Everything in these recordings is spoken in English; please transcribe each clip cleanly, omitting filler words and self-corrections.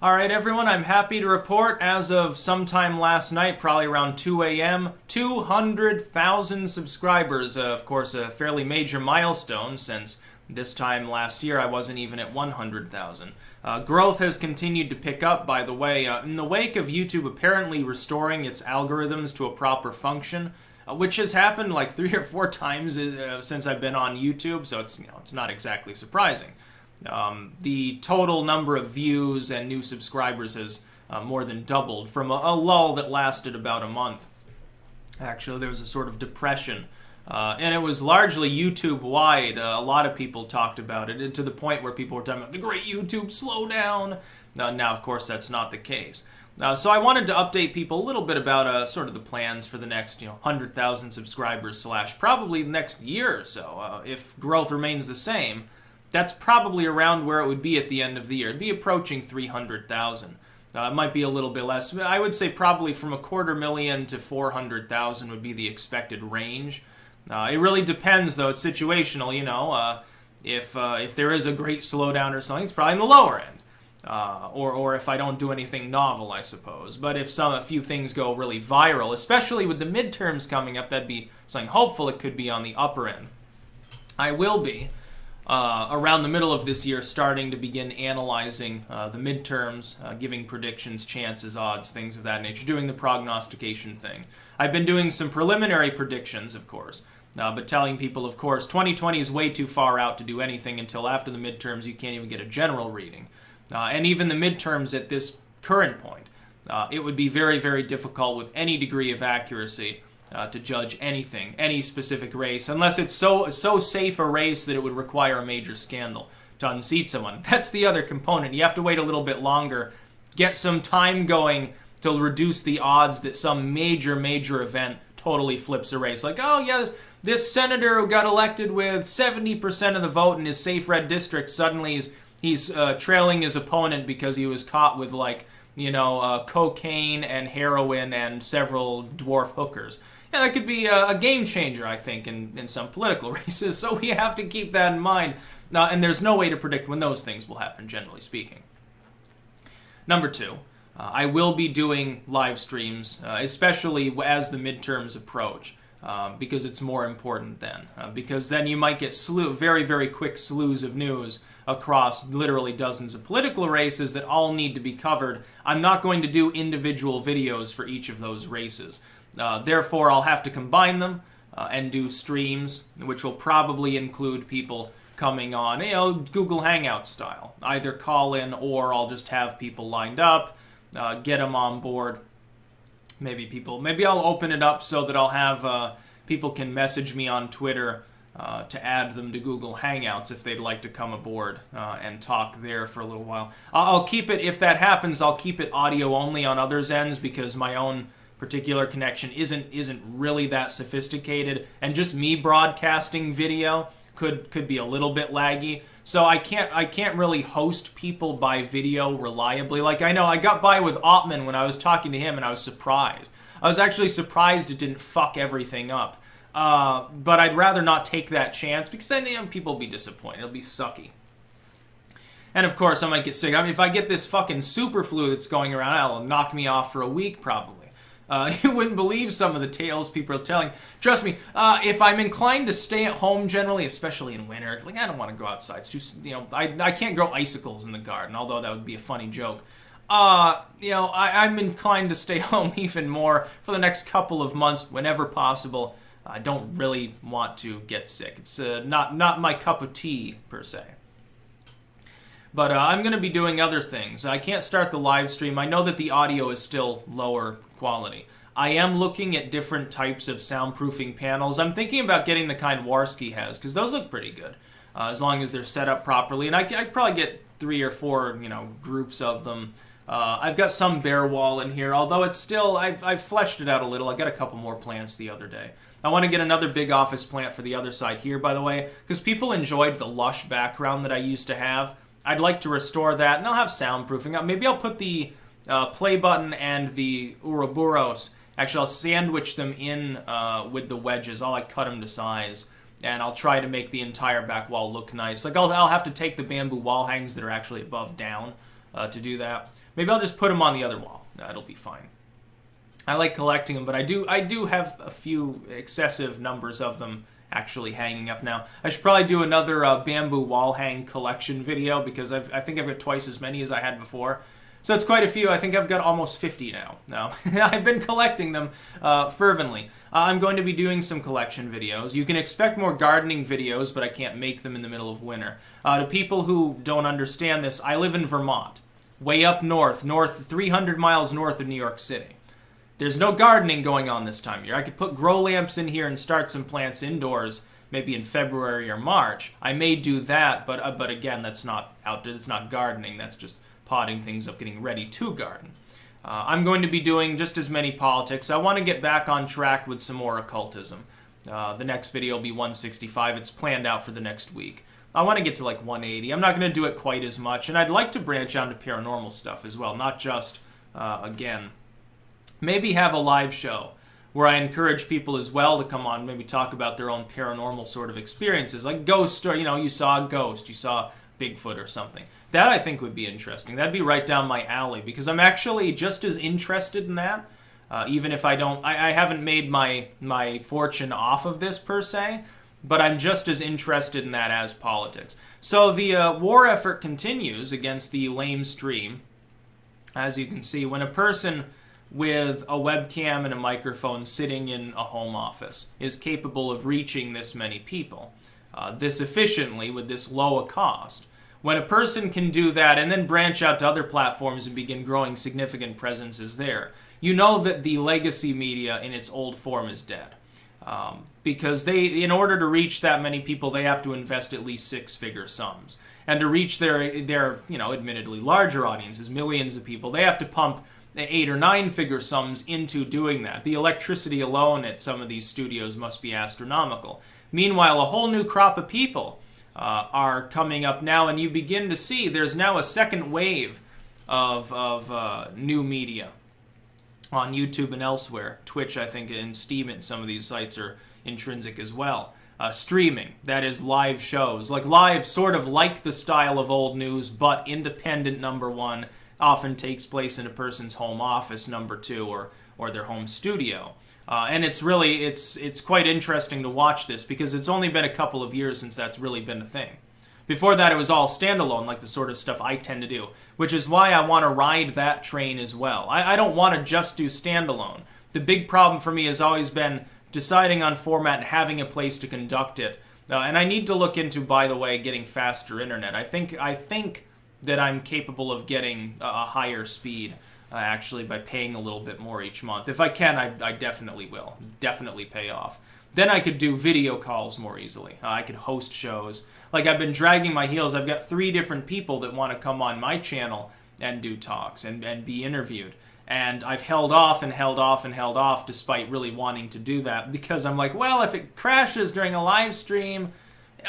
All right, everyone, I'm happy to report as of sometime last night, probably around 2 a.m., 200,000 subscribers. Of course, a fairly major milestone since this time last year I wasn't even at 100,000. Growth has continued to pick up, by the way, in the wake of YouTube apparently restoring its algorithms to a proper function, which has happened like 3 or 4 times since I've been on YouTube, so it's not exactly surprising. The total number of views and new subscribers has more than doubled from a lull that lasted about a month. Actually, there was a sort of depression, and it was largely YouTube-wide. A lot of people talked about it, to the point where people were talking about the great YouTube slowdown. Now, of course, that's not the case. So I wanted to update people a little bit about sort of the plans for the next 100,000 subscribers / probably the next year or so. If growth remains the same, that's probably around where it would be at the end of the year. It'd be approaching 300,000. It might be a little bit less. I would say probably from 250,000 to 400,000 would be the expected range. It really depends, though. It's situational, If there is a great slowdown or something, it's probably in the lower end. Or if I don't do anything novel, I suppose. But if a few things go really viral, especially with the midterms coming up, that'd be something hopeful. It could be on the upper end. I will be, around the middle of this year, starting to begin analyzing the midterms, giving predictions, chances, odds, things of that nature, doing the prognostication thing. I've been doing some preliminary predictions, of course, but telling people, of course, 2020 is way too far out to do anything until after the midterms. You can't even get a general reading. And even the midterms at this current point, it would be very, very difficult with any degree of accuracy to judge anything, any specific race, unless it's so safe a race that it would require a major scandal to unseat someone. That's the other component. You have to wait a little bit longer, get some time going to reduce the odds that some major event totally flips a race. Like, oh yeah, this senator who got elected with 70% of the vote in his safe red district, suddenly he's trailing his opponent because he was caught with cocaine and heroin and several dwarf hookers. Yeah, that could be a game changer, I think, in some political races, so we have to keep that in mind. And there's no way to predict when those things will happen, generally speaking. Number 2, I will be doing live streams, especially as the midterms approach, because it's more important then. Because then you might get very, very quick slews of news across literally dozens of political races that all need to be covered. I'm not going to do individual videos for each of those races. Therefore, I'll have to combine them and do streams, which will probably include people coming on, Google Hangout style. Either call in or I'll just have people lined up, get them on board. Maybe I'll open it up so that I'll have people can message me on Twitter to add them to Google Hangouts if they'd like to come aboard and talk there for a little while. I'll keep it, if that happens, I'll keep it audio only on others' ends because my own particular connection isn't really that sophisticated, and just me broadcasting video could be a little bit laggy. So I can't really host people by video reliably. Like, I know I got by with Ottman when I was talking to him, and I was surprised. I was actually surprised it didn't fuck everything up. But I'd rather not take that chance because then people will be disappointed. It'll be sucky. And of course, I might get sick. I mean, if I get this fucking super flu that's going around, it'll knock me off for a week probably. You wouldn't believe some of the tales people are telling. Trust me, if I'm inclined to stay at home generally, especially in winter, like I don't want to go outside. It's too, I can't grow icicles in the garden, although that would be a funny joke. I'm inclined to stay home even more for the next couple of months whenever possible. I don't really want to get sick. It's not my cup of tea, per se. But I'm going to be doing other things. I can't start the live stream. I know that the audio is still lower quality. I am looking at different types of soundproofing panels. I'm thinking about getting the kind Warski has, because those look pretty good, as long as they're set up properly. And I could probably get 3 or 4, groups of them. I've got some bare wall in here, although it's still, I've fleshed it out a little. I got a couple more plants the other day. I want to get another big office plant for the other side here, by the way, because people enjoyed the lush background that I used to have. I'd like to restore that, and I'll have soundproofing. Maybe I'll put the play button and the Ouroboros. Actually, I'll sandwich them in with the wedges. I'll cut them to size, and I'll try to make the entire back wall look nice. Like I'll have to take the bamboo wall hangs that are actually above down to do that. Maybe I'll just put them on the other wall. It'll be fine. I like collecting them, but I do have a few excessive numbers of them actually hanging up now. I should probably do another bamboo wall hang collection video, because I think I've got twice as many as I had before. So it's quite a few. I think I've got almost 50 now. I've been collecting them fervently. I'm going to be doing some collection videos. You can expect more gardening videos, but I can't make them in the middle of winter. To people who don't understand this, I live in Vermont, way up north 300 miles north of New York City. There's no gardening going on this time of year. I could put grow lamps in here and start some plants indoors, maybe in February or March. I may do that, but again, that's not outdoor. That's not gardening. That's just potting things up, getting ready to garden. I'm going to be doing just as many politics. I want to get back on track with some more occultism. The next video will be 165. It's planned out for the next week. I want to get to like 180. I'm not going to do it quite as much, and I'd like to branch out to paranormal stuff as well, not just, again, maybe have a live show where I encourage people as well to come on, maybe talk about their own paranormal sort of experiences, like ghost, or, you saw a ghost, you saw Bigfoot or something. That I think would be interesting. That'd be right down my alley, because I'm actually just as interested in that, even if I haven't made my fortune off of this per se, but I'm just as interested in that as politics. So the war effort continues against the lame stream. As you can see, when a person with a webcam and a microphone sitting in a home office is capable of reaching this many people, this efficiently with this low a cost, when a person can do that and then branch out to other platforms and begin growing significant presences there, you know that the legacy media in its old form is dead. Because in order to reach that many people, they have to invest at least six-figure sums. And to reach their admittedly larger audiences, millions of people, they have to pump 8 or 9-figure sums into doing that. The electricity alone at some of these studios must be astronomical. Meanwhile, a whole new crop of people are coming up now, and you begin to see there's now a second wave of new media on YouTube and elsewhere. Twitch, I think, and Steam and some of these sites are intrinsic as well. Streaming, that is live shows. Sort of like the style of old news, but independent, number one, often takes place in a person's home office, number two, or their home studio. And it's quite interesting to watch this, because it's only been a couple of years since that's really been a thing. Before that, it was all standalone, like the sort of stuff I tend to do, which is why I want to ride that train as well. I don't want to just do standalone. The big problem for me has always been deciding on format and having a place to conduct it. And I need to look into, by the way, getting faster internet. I think that I'm capable of getting a higher speed, actually, by paying a little bit more each month. If I can, I definitely will. Definitely pay off. Then I could do video calls more easily. I could host shows. Like, I've been dragging my heels. I've got 3 different people that want to come on my channel and do talks and be interviewed. And I've held off and held off and held off despite really wanting to do that, because I'm like, well, if it crashes during a live stream,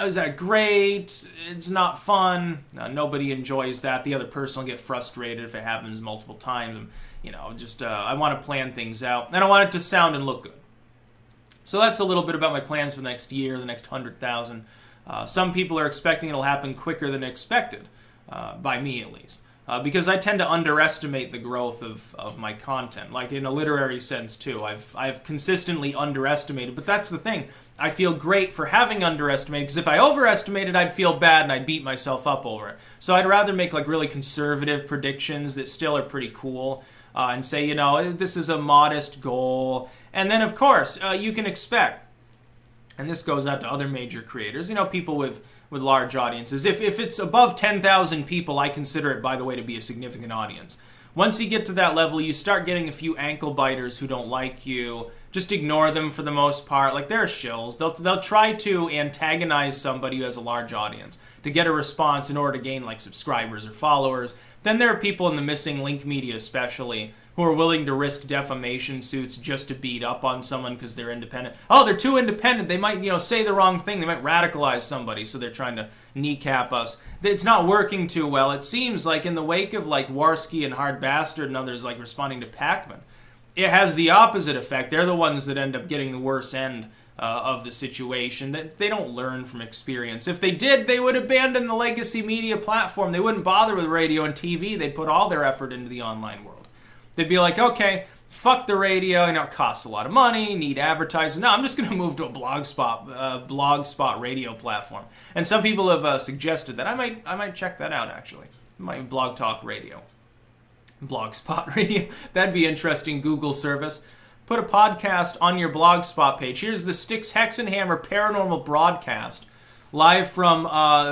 is that great? It's not fun. Nobody enjoys that. The other person will get frustrated if it happens multiple times. I want to plan things out. And I want it to sound and look good. So that's a little bit about my plans for the next year, the next 100,000. Some people are expecting it'll happen quicker than expected, by me at least. Because I tend to underestimate the growth of my content, like in a literary sense too. I've consistently underestimated, but that's the thing. I feel great for having underestimated, because if I overestimated, I'd feel bad and I'd beat myself up over it. So I'd rather make like really conservative predictions that still are pretty cool, and say, this is a modest goal. And then, of course, you can expect, and this goes out to other major creators, people with large audiences. If it's above 10,000 people, I consider it, by the way, to be a significant audience. Once you get to that level, you start getting a few ankle biters who don't like you. Just ignore them for the most part. Like, they're shills. They'll try to antagonize somebody who has a large audience to get a response in order to gain, like, subscribers or followers. Then there are people in the missing link media especially who are willing to risk defamation suits just to beat up on someone because they're independent. Oh, they're too independent. They might, say the wrong thing. They might radicalize somebody, so they're trying to kneecap us. It's not working too well. It seems like in the wake of, like, Warski and Hard Bastard and others, like, responding to Pacman, it has the opposite effect. They're the ones that end up getting the worst end of the situation. That they don't learn from experience. If they did, they would abandon the legacy media platform. They wouldn't bother with radio and TV. They'd put all their effort into the online world. They'd be like, okay, fuck the radio. It costs a lot of money. Need advertising. No, I'm just going to move to a blogspot radio platform. And some people have suggested that. I might check that out actually. My Blog Talk Radio. Blogspot Radio. That'd be interesting Google service. Put a podcast on your Blogspot page. Here's the Styx Hexenhammer Paranormal Broadcast, live from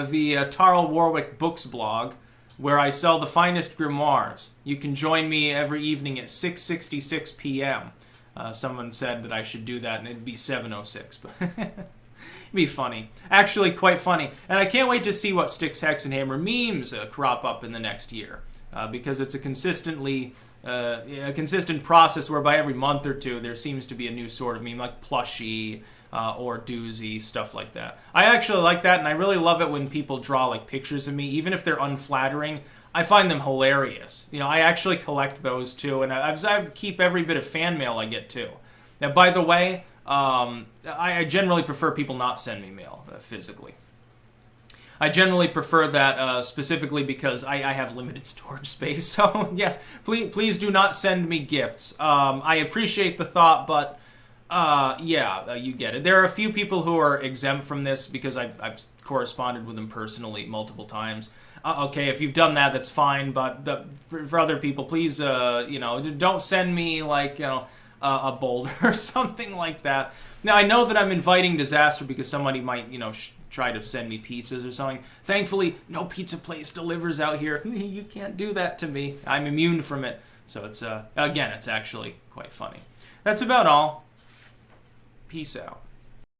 the Tarl Warwick Books blog, where I sell the finest grimoires. You can join me every evening at 6:66 p.m. Someone said that I should do that, and it'd be 7:06, but it'd be funny. Actually, quite funny. And I can't wait to see what Styx Hexenhammer memes crop up in the next year. Because it's a consistent process whereby every month or two there seems to be a new sort of meme, like plushie or doozy, stuff like that. I actually like that, and I really love it when people draw like pictures of me, even if they're unflattering. I find them hilarious. I actually collect those too, and I keep every bit of fan mail I get too. Now, by the way, I generally prefer people not send me mail physically. I generally prefer that specifically because I have limited storage space. So yes, please do not send me gifts. I appreciate the thought, but yeah, you get it. There are a few people who are exempt from this because I've corresponded with them personally multiple times. Okay, if you've done that, that's fine. But for other people, please, don't send me like a boulder or something like that. Now I know that I'm inviting disaster because somebody might try to send me pizzas or something. Thankfully, no pizza place delivers out here. You can't do that to me. I'm immune from it. So it's, again, it's actually quite funny. That's about all. Peace out.